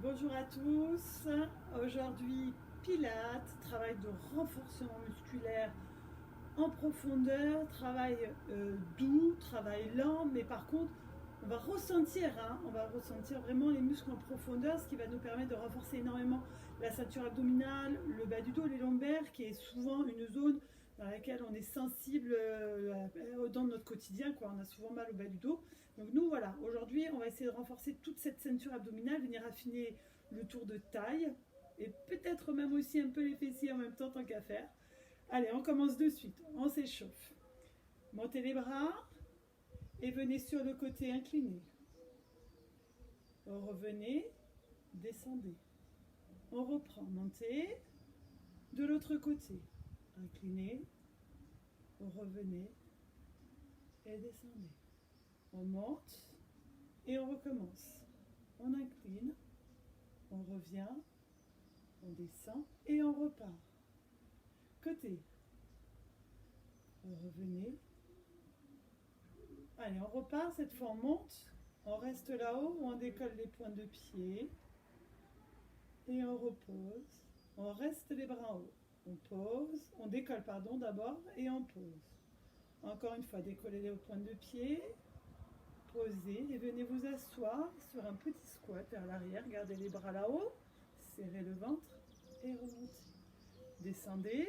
Bonjour à tous. Aujourd'hui, Pilates, travail de renforcement musculaire en profondeur, travail doux, travail lent, mais par contre, on va ressentir vraiment les muscles en profondeur, ce qui va nous permettre de renforcer énormément la ceinture abdominale, le bas du dos, les lombaires, qui est souvent une zone dans laquelle on est sensible dans notre quotidien, quoi. On a souvent mal au bas du dos. Donc nous, voilà, aujourd'hui, on va essayer de renforcer toute cette ceinture abdominale, venir affiner le tour de taille, et peut-être même aussi un peu les fessiers en même temps, tant qu'à faire. Allez, on commence de suite, on s'échauffe. Montez les bras et venez sur le côté incliné. Revenez, descendez. On reprend, montez. De l'autre côté, inclinez, revenez et descendez. On monte et on recommence. On incline, on revient, on descend et on repart. Côté. Revenez. Allez, on repart, cette fois on monte, on reste là-haut ou on décolle les pointes de pied et on repose. On reste les bras en haut. On pose, on décolle pardon d'abord et on pose. Encore une fois, décollez les pointes de pied, posez et venez vous asseoir sur un petit squat vers l'arrière. Gardez les bras là-haut, serrez le ventre et remontez. Descendez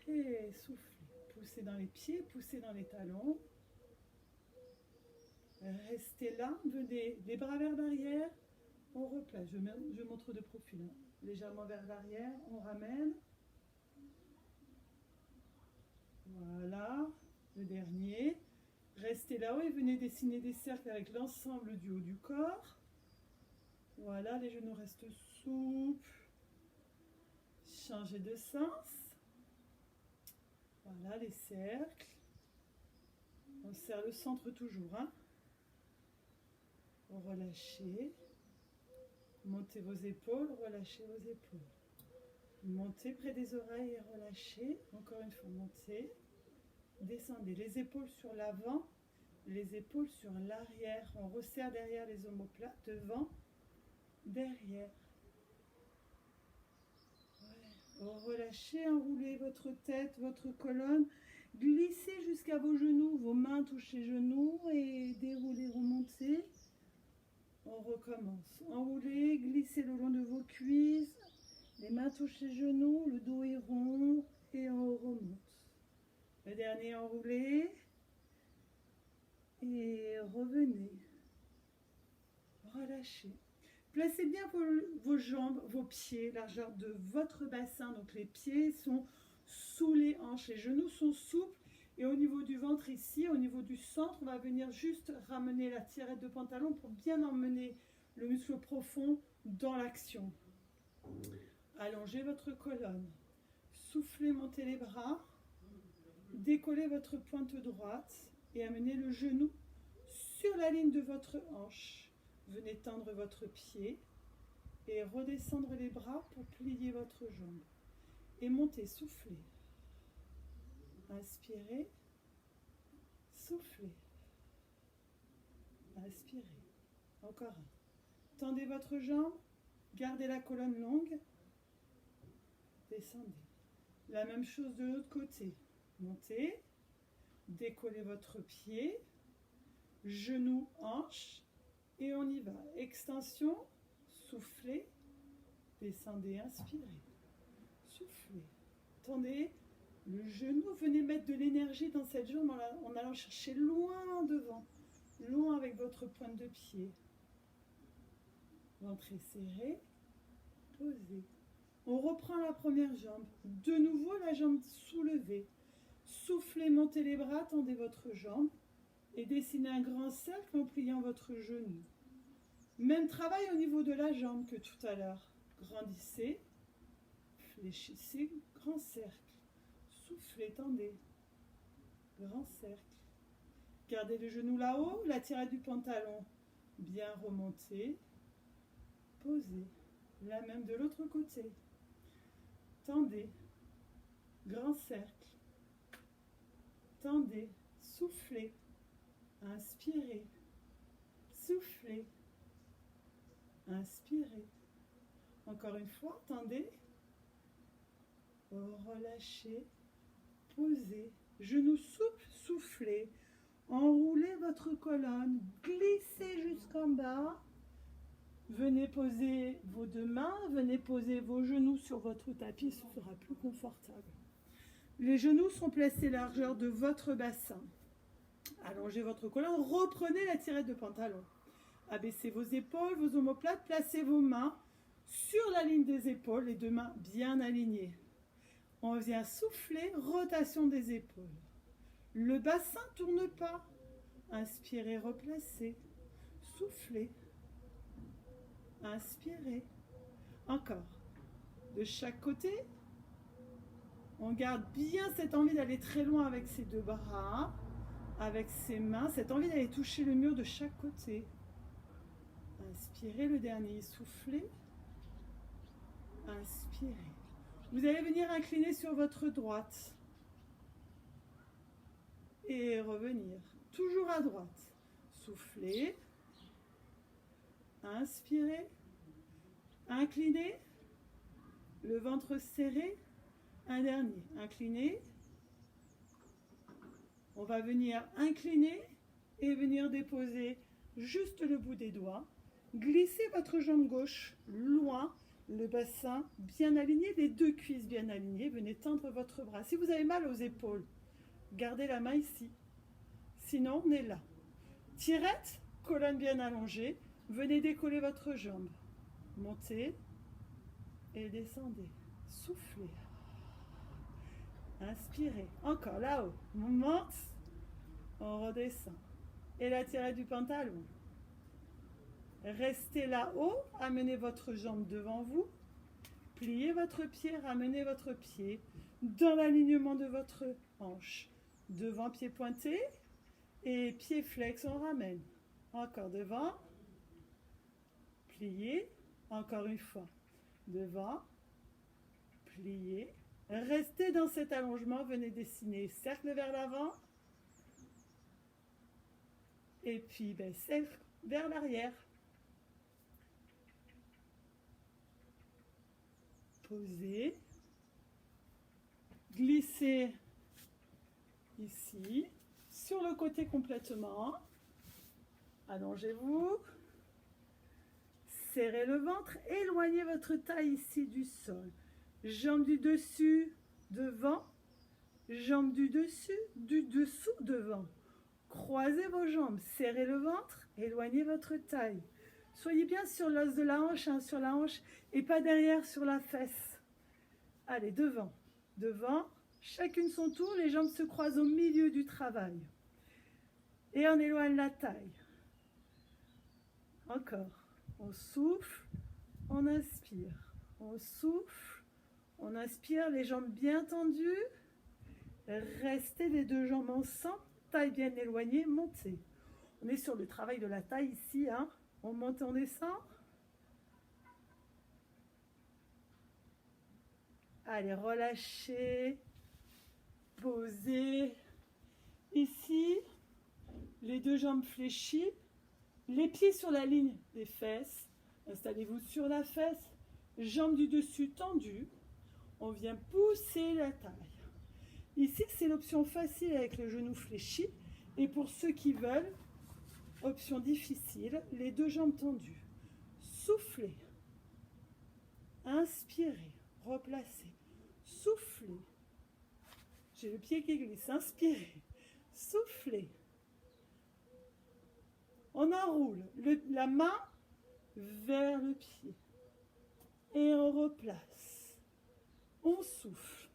et soufflez. Poussez dans les pieds, poussez dans les talons. Restez là, venez les bras vers l'arrière, on replace. Je montre de profil, hein. Légèrement vers l'arrière, on ramène. Voilà, le dernier. Restez là-haut et venez dessiner des cercles avec l'ensemble du haut du corps. Voilà, les genoux restent souples. Changez de sens. Voilà, les cercles. On serre le centre toujours, hein. Relâchez. Montez vos épaules, relâchez vos épaules. Montez près des oreilles et relâchez. Encore une fois, montez. Descendez. Les épaules sur l'avant, les épaules sur l'arrière. On resserre derrière les omoplates, devant, derrière. Ouais. Relâchez, enroulez votre tête, votre colonne. Glissez jusqu'à vos genoux. Vos mains touchent les genoux et déroulez, remontez. On recommence. Enroulez, glissez le long de vos cuisses. Les mains touchent les genoux, le dos est rond et on remonte. Le dernier, enroulé. Et revenez. Relâchez. Placez bien vos jambes, vos pieds, largeur de votre bassin. Donc les pieds sont sous les hanches, les genoux sont souples. Et au niveau du ventre ici, au niveau du centre, on va venir juste ramener la tirette de pantalon pour bien emmener le muscle profond dans l'action. Allongez votre colonne. Soufflez, montez les bras. Décollez votre pointe droite et amenez le genou sur la ligne de votre hanche. Venez tendre votre pied et redescendre les bras pour plier votre jambe. Et montez, soufflez. Inspirez, soufflez. Inspirez. Encore un. Tendez votre jambe, gardez la colonne longue. Descendez. La même chose de l'autre côté. Montez, décollez votre pied, genou, hanche, et on y va. Extension, soufflez, descendez, inspirez, soufflez. Tendez le genou, venez mettre de l'énergie dans cette jambe en allant chercher loin devant, loin avec votre pointe de pied. Ventre serré, posez. On reprend la première jambe. De nouveau, la jambe soulevée. Soufflez, montez les bras, tendez votre jambe et dessinez un grand cercle en pliant votre genou. Même travail au niveau de la jambe que tout à l'heure. Grandissez, fléchissez, grand cercle. Soufflez, tendez. Grand cercle. Gardez le genou là-haut, la tirette du pantalon bien remontée. Posez. La même de l'autre côté. Tendez. Grand cercle. Tendez. Soufflez. Inspirez. Soufflez. Inspirez. Encore une fois, tendez. Relâchez. Posez. Genoux souples, soufflez. Enroulez votre colonne. Glissez jusqu'en bas. Venez poser vos deux mains. Venez poser vos genoux sur votre tapis. Ce sera plus confortable. Les genoux sont placés largeur de votre bassin. Allongez votre colonne. Reprenez la tirette de pantalon. Abaissez vos épaules, vos omoplates. Placez vos mains sur la ligne des épaules. Les deux mains bien alignées. On vient souffler, rotation des épaules. Le bassin ne tourne pas. Inspirez, replacez. Soufflez. Inspirez. Encore. De chaque côté. On garde bien cette envie d'aller très loin avec ses deux bras, avec ses mains. Cette envie d'aller toucher le mur de chaque côté. Inspirez, le dernier. Soufflez. Inspirez. Vous allez venir incliner sur votre droite. Et revenir. Toujours à droite. Soufflez. Inspirez. Inclinez. Le ventre serré. Un dernier. Inclinez. On va venir incliner et venir déposer juste le bout des doigts. Glissez votre jambe gauche loin. Le bassin bien aligné, les deux cuisses bien alignées. Venez tendre votre bras. Si vous avez mal aux épaules, gardez la main ici. Sinon, on est là. Tirette, colonne bien allongée. Venez décoller votre jambe. Montez et descendez. Soufflez. Inspirez. Encore là-haut. On monte. On redescend. Et la tirette du pantalon. Restez là-haut, amenez votre jambe devant vous, pliez votre pied, ramenez votre pied dans l'alignement de votre hanche. Devant, pied pointé, et pied flex, on ramène. Encore devant, pliez, encore une fois. Devant, pliez, restez dans cet allongement, venez dessiner cercle vers l'avant, et puis cercle vers l'arrière. Posez, glissez ici, sur le côté complètement, allongez-vous, serrez le ventre, éloignez votre taille ici du sol, jambes du dessus devant, jambes du dessous devant, croisez vos jambes, serrez le ventre, éloignez votre taille. Soyez bien sur l'os de la hanche, sur la hanche, et pas derrière sur la fesse. Allez, devant, devant, chacune son tour, les jambes se croisent au milieu du travail. Et on éloigne la taille. Encore, on souffle, on inspire. On souffle, on inspire, les jambes bien tendues. Restez les deux jambes ensemble, taille bien éloignée, montez. On est sur le travail de la taille ici, hein. On monte, on descend. Allez, relâchez. Posez. Ici, les deux jambes fléchies. Les pieds sur la ligne des fesses. Installez-vous sur la fesse. Jambes du dessus tendues. On vient pousser la taille. Ici, c'est l'option facile avec le genou fléchi. Et pour ceux qui veulent, option difficile, les deux jambes tendues. Soufflez. Inspirez. Replacez. Soufflez. J'ai le pied qui glisse. Inspirez. Soufflez. On enroule la main vers le pied. Et on replace. On souffle.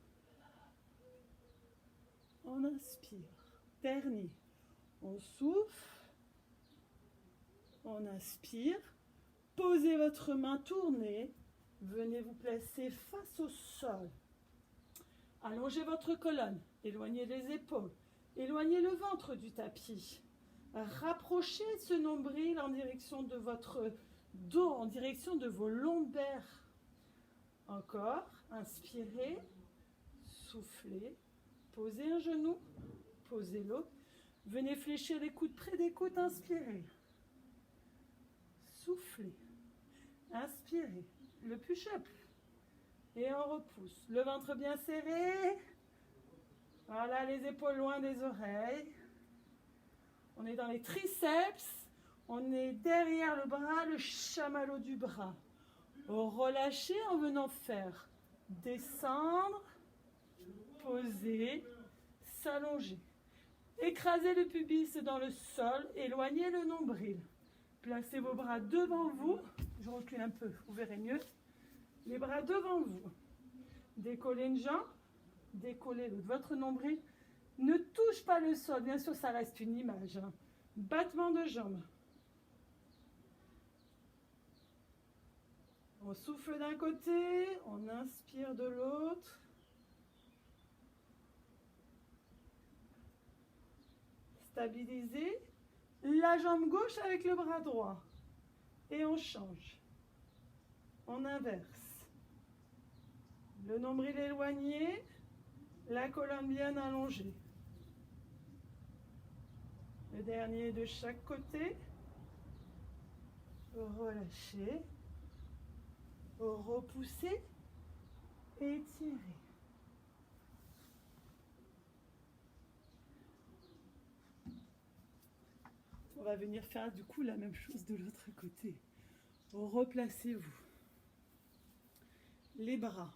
On inspire. Dernier. On souffle. On inspire, posez votre main, tournez, venez vous placer face au sol. Allongez votre colonne, éloignez les épaules, éloignez le ventre du tapis. Rapprochez ce nombril en direction de votre dos, en direction de vos lombaires. Encore, inspirez, soufflez, posez un genou, posez l'autre. Venez fléchir les coudes près des côtes, inspirez. Soufflez. Inspirez. Le push-up. Et on repousse. Le ventre bien serré. Voilà, les épaules loin des oreilles. On est dans les triceps. On est derrière le bras, le chamallow du bras. Relâchez en venant faire descendre, poser, s'allonger. Écrasez le pubis dans le sol, éloignez le nombril. Placez vos bras devant vous. Je recule un peu, vous verrez mieux. Les bras devant vous. Décollez une jambe, décollez l'autre. Votre nombril ne touche pas le sol. Bien sûr, ça reste une image. Hein. Battement de jambes. On souffle d'un côté, on inspire de l'autre. Stabilisez la jambe gauche avec le bras droit. Et on change. On inverse. Le nombril éloigné, la colonne bien allongée. Le dernier de chaque côté. Relâchez. Repoussez. Étirez. On va venir faire du coup la même chose de l'autre côté. Replacez-vous. Les bras,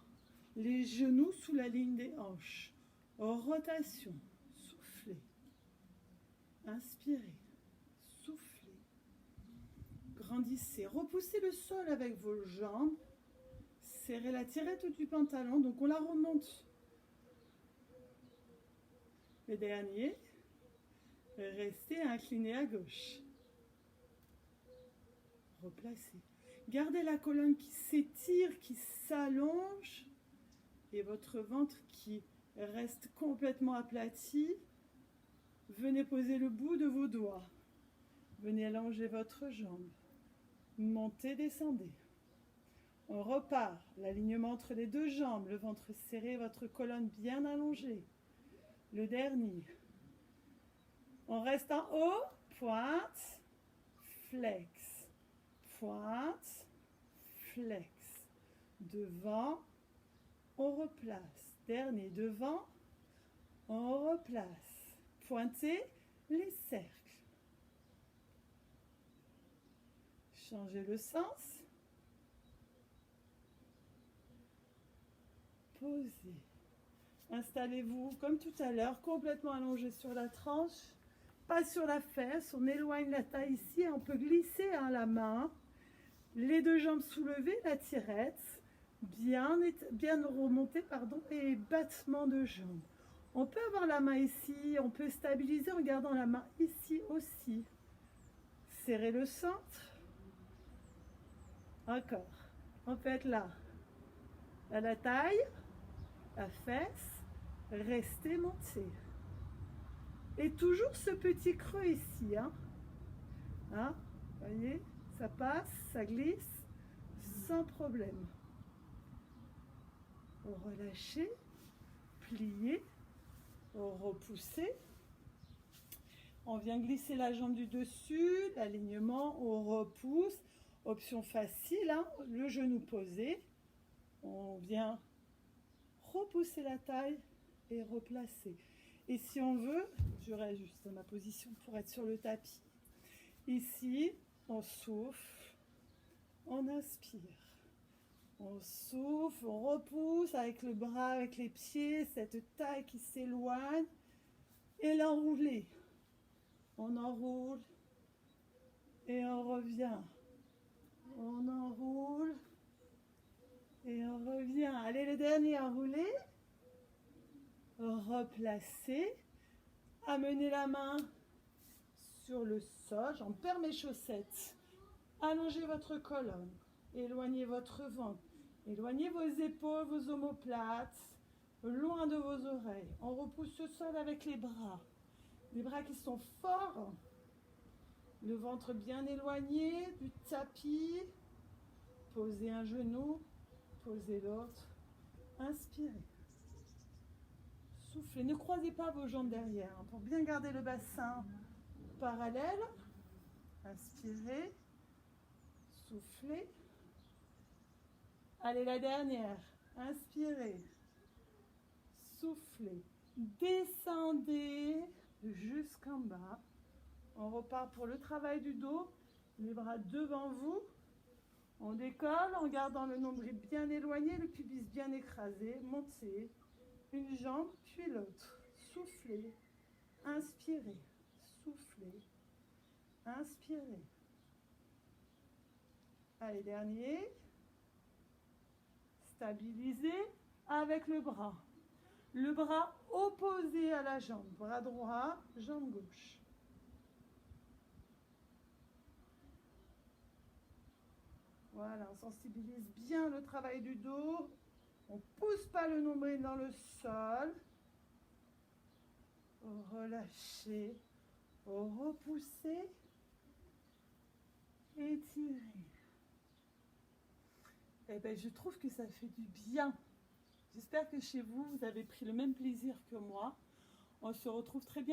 les genoux sous la ligne des hanches. Rotation. Soufflez. Inspirez. Soufflez. Grandissez. Repoussez le sol avec vos jambes. Serrez la tirette du pantalon, donc on la remonte. Le dernier. Restez incliné à gauche. Replacez. Gardez la colonne qui s'étire, qui s'allonge. Et votre ventre qui reste complètement aplati. Venez poser le bout de vos doigts. Venez allonger votre jambe. Montez, descendez. On repart. L'alignement entre les deux jambes. Le ventre serré, votre colonne bien allongée. Le dernier. On reste en haut, pointe, flex, pointe, flex. Devant, on replace. Dernier, devant, on replace. Pointez les cercles. Changez le sens. Posez. Installez-vous comme tout à l'heure, complètement allongé sur la tranche. Pas sur la fesse, on éloigne la taille ici, on peut glisser la main, les deux jambes soulevées, la tirette, bien remontée, et battement de jambes. On peut avoir la main ici, on peut stabiliser en gardant la main ici aussi. Serrez le centre. Encore. On peut être là. À la taille, la fesse, restez monté. Et toujours ce petit creux ici. Voyez, ça passe, ça glisse, sans problème. Relâchez, pliez, repoussez. On vient glisser la jambe du dessus, l'alignement, on repousse. Option facile, le genou posé. On vient repousser la taille et replacer. Et si on veut, je réajuste ma position pour être sur le tapis. Ici, on souffle, on inspire. On souffle, on repousse avec le bras, avec les pieds, cette taille qui s'éloigne. Et l'enrouler. On enroule et on revient. On enroule et on revient. Allez, le dernier, enroulé. Replacer, amenez la main sur le sol, j'en perds mes chaussettes, allongez votre colonne, éloignez votre ventre, éloignez vos épaules, vos omoplates, loin de vos oreilles. On repousse le sol avec les bras qui sont forts, le ventre bien éloigné du tapis, posez un genou, posez l'autre, inspirez. Soufflez, ne croisez pas vos jambes derrière pour bien garder le bassin parallèle. Inspirez, soufflez, Allez, la dernière. Inspirez. Soufflez. Descendez jusqu'en bas. On repart pour le travail du dos. Les bras devant vous. On décolle en gardant le nombril bien éloigné, le pubis bien écrasé. Montez. Une jambe, puis l'autre. Soufflez. Inspirez. Soufflez. Inspirez. Allez, dernier. Stabilisez avec le bras. Le bras opposé à la jambe. Bras droit, jambe gauche. Voilà, on sensibilise bien le travail du dos. On ne pousse pas le nombril dans le sol. Relâchez. Repoussez. Étirez. Eh bien, je trouve que ça fait du bien. J'espère que chez vous, vous avez pris le même plaisir que moi. On se retrouve très bientôt.